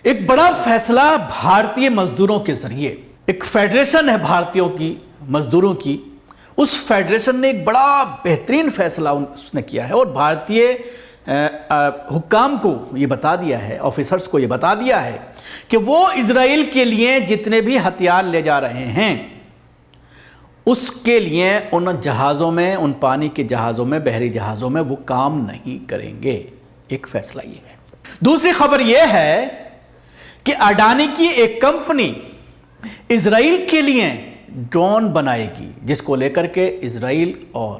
ایک بڑا فیصلہ بھارتی مزدوروں کے ذریعے، ایک فیڈریشن ہے بھارتیوں کی مزدوروں کی، اس فیڈریشن نے ایک بڑا بہترین فیصلہ اس نے کیا ہے اور بھارتی حکام کو یہ بتا دیا ہے، آفیسرز کو یہ بتا دیا ہے کہ وہ اسرائیل کے لیے جتنے بھی ہتھیار لے جا رہے ہیں اس کے لیے ان جہازوں میں، ان پانی کے جہازوں میں، بحری جہازوں میں وہ کام نہیں کریں گے۔ ایک فیصلہ یہ ہے۔ دوسری خبر یہ ہے کہ اڈانی کی ایک کمپنی اسرائیل کے لیے ڈرون بنائے گی، جس کو لے کر کے اسرائیل اور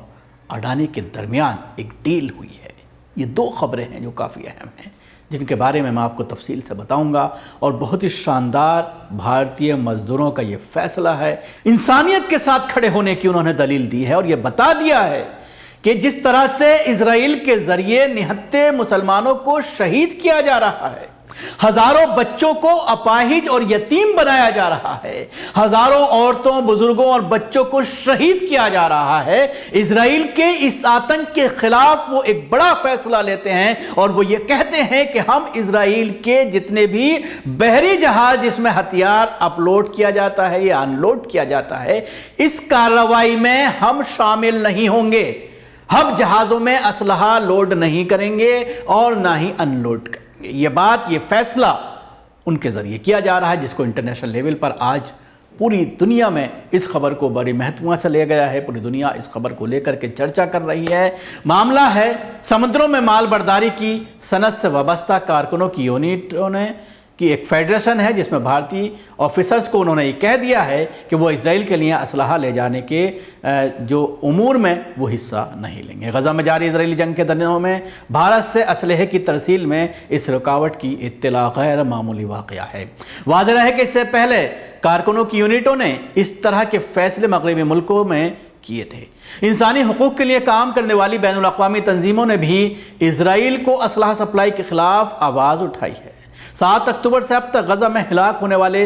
اڈانی کے درمیان ایک ڈیل ہوئی ہے۔ یہ دو خبریں ہیں جو کافی اہم ہیں، جن کے بارے میں آپ کو تفصیل سے بتاؤں گا، اور بہت ہی شاندار بھارتی مزدوروں کا یہ فیصلہ ہے۔ انسانیت کے ساتھ کھڑے ہونے کی انہوں نے دلیل دی ہے اور یہ بتا دیا ہے کہ جس طرح سے اسرائیل کے ذریعے نہتے مسلمانوں کو شہید کیا جا رہا ہے، ہزاروں بچوں کو اپاہج اور یتیم بنایا جا رہا ہے، ہزاروں عورتوں، بزرگوں اور بچوں کو شہید کیا جا رہا ہے، اسرائیل کے اس آتنک کے خلاف وہ ایک بڑا فیصلہ لیتے ہیں اور وہ یہ کہتے ہیں کہ ہم اسرائیل کے جتنے بھی بحری جہاز جس میں ہتھیار اپلوڈ کیا جاتا ہے یا ان لوڈ کیا جاتا ہے، اس کارروائی میں ہم شامل نہیں ہوں گے۔ ہم جہازوں میں اسلحہ لوڈ نہیں کریں گے اور نہ ہی ان لوڈ کریں گے۔ یہ فیصلہ ان کے ذریعے کیا جا رہا ہے، جس کو انٹرنیشنل لیول پر آج پوری دنیا میں اس خبر کو بڑی مہتویت سے لیا گیا ہے۔ پوری دنیا اس خبر کو لے کر کے چرچا کر رہی ہے۔ معاملہ ہے سمندروں میں مال برداری کی صنعت سے وابستہ کارکنوں کی یونٹوں نے کی ایک فیڈریشن ہے، جس میں بھارتی آفیسرز کو انہوں نے یہ کہہ دیا ہے کہ وہ اسرائیل کے لیے اسلحہ لے جانے کے جو امور میں وہ حصہ نہیں لیں گے۔ غزہ میں جاری اسرائیلی جنگ کے دنوں میں بھارت سے اسلحے کی ترسیل میں اس رکاوٹ کی اطلاع غیر معمولی واقعہ ہے۔ واضح ہے کہ اس سے پہلے کارکنوں کی یونٹوں نے اس طرح کے فیصلے مغربی ملکوں میں کیے تھے۔ انسانی حقوق کے لیے کام کرنے والی بین الاقوامی تنظیموں نے بھی اسرائیل کو اسلحہ سپلائی کے خلاف آواز اٹھائی ہے۔ 7 اکتوبر سے اب تک غزہ میں ہلاک ہونے والے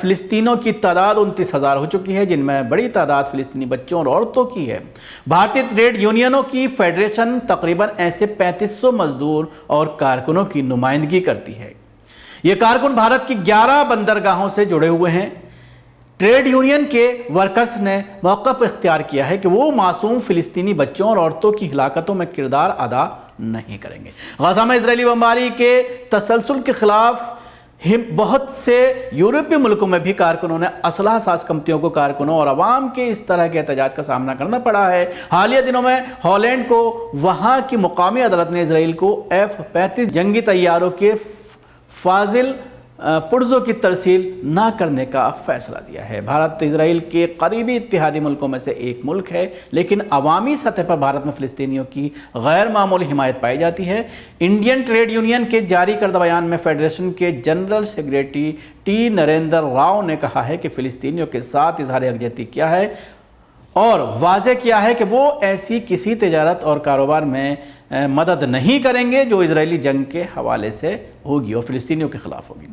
فلسطینیوں کی تعداد 29,000 ہو چکی ہے، جن میں بڑی تعداد فلسطینی بچوں اور عورتوں کی ہے۔ بھارتی ٹریڈ یونینوں کی فیڈریشن تقریباً ایسے 3500 مزدور اور کارکنوں کی نمائندگی کرتی ہے۔ یہ کارکن بھارت کی 11 بندرگاہوں سے جڑے ہوئے ہیں۔ ٹریڈ یونین کے ورکرز نے موقف اختیار کیا ہے کہ وہ معصوم فلسطینی بچوں اور عورتوں کی ہلاکتوں میں کردار ادا نہیں کریں گے۔ غزہ میں اسرائیلی بمباری کے تسلسل کے خلاف بہت سے یورپی ملکوں میں بھی کارکنوں نے اسلحہ ساز کمپنیوں کو کارکنوں اور عوام کے اس طرح کے احتجاج کا سامنا کرنا پڑا ہے۔ حالیہ دنوں میں ہالینڈ کو وہاں کی مقامی عدالت نے اسرائیل کو F-35 جنگی طیاروں کے فاضل پرزوں کی ترسیل نہ کرنے کا فیصلہ دیا ہے۔ بھارت اسرائیل کے قریبی اتحادی ملکوں میں سے ایک ملک ہے، لیکن عوامی سطح پر بھارت میں فلسطینیوں کی غیر معمولی حمایت پائی جاتی ہے۔ انڈین ٹریڈ یونین کے جاری کردہ بیان میں فیڈریشن کے general secretary T Narendra Rao نے کہا ہے کہ فلسطینیوں کے ساتھ اظہار یکجہتی کیا ہے اور واضح کیا ہے کہ وہ ایسی کسی تجارت اور کاروبار میں مدد نہیں کریں گے جو اسرائیلی جنگ کے حوالے سے ہوگی اور فلسطینیوں کے خلاف ہوگی۔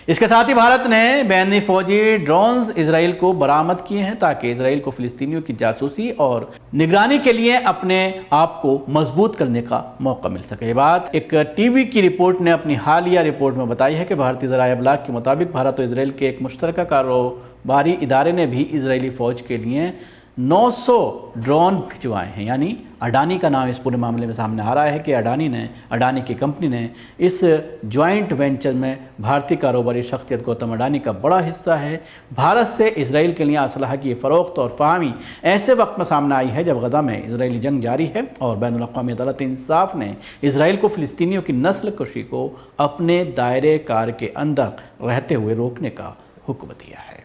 اس کے ساتھ ہی بھارت نے بین فوجی ڈرونز اسرائیل کو برآمد کیے ہیں تاکہ اسرائیل کو فلسطینیوں کی جاسوسی اور نگرانی کے لیے اپنے آپ کو مضبوط کرنے کا موقع مل سکے۔ یہ بات ایک ٹی وی کی رپورٹ نے اپنی حالیہ رپورٹ میں بتائی ہے کہ بھارتی ذرائع ابلاغ کے مطابق بھارت اور اسرائیل کے ایک مشترکہ کاروباری ادارے نے بھی اسرائیلی فوج کے لیے 900 ڈرون بھجوائے ہیں۔ یعنی اڈانی کا نام اس پورے معاملے میں سامنے آ رہا ہے کہ اڈانی کی کمپنی نے اس جوائنٹ وینچر میں بھارتی کاروباری شخصیت گوتم اڈانی کا بڑا حصہ ہے۔ بھارت سے اسرائیل کے لیے اسلحہ کی فروخت اور فراہمی ایسے وقت میں سامنے آئی ہے جب غزہ میں اسرائیلی جنگ جاری ہے اور بین الاقوامی عدالت انصاف نے اسرائیل کو فلسطینیوں کی نسل کشی کو اپنے دائرے کار کے اندر رہتے ہوئے روکنے کا حکم دیا ہے۔